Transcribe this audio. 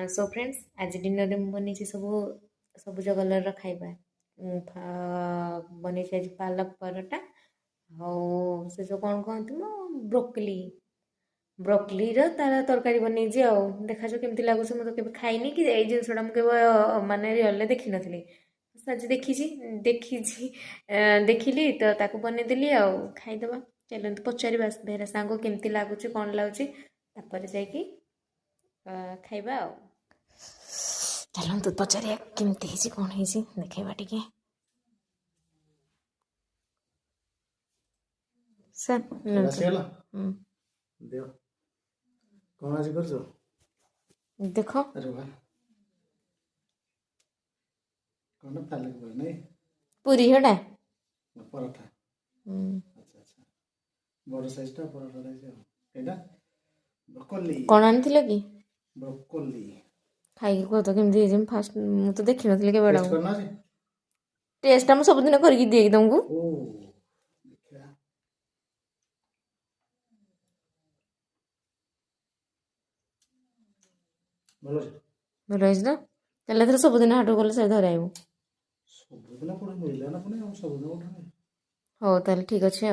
so friends आज dinner में बनी सब सबुज कलर खाଇବା बनी आज पालक परोटा से जो कौन कहती मो ब्रोकली ब्रोकली तार तरकारी बनी देखा केमती लगुच मुझे केवे खाइनी कि जिनसा मुझे माने रियल देखी नी आज देखी देखिली तो ताकू बनईदेली खाईदबा चलते पचार बेहरा सांग केमती लगुच कौन लगुच जाकि खाଇବା चलतु पचारिया केमती कौन देखा टे सर कौन आज कर देख अरे वाह कौन पालक पर नहीं पूरी हटा पराठा अच्छा अच्छा बड़ साइज टा पराठा रहছে एटा ब्रोकोली कौन आनी कि ब्रोकोली खाई कह तो केमती फास्ट मु तो देखी नी के बड़ा टेस्ट करना है टेस्ट हम सब दिन करके दिए तुमको ओ देखा बोलो भल ना चल एथर सब दिन हाट गले से धर आइबू सब दिन कोन मिलला ना कोन सब दिन उठा हो ताले ठीक अच्छे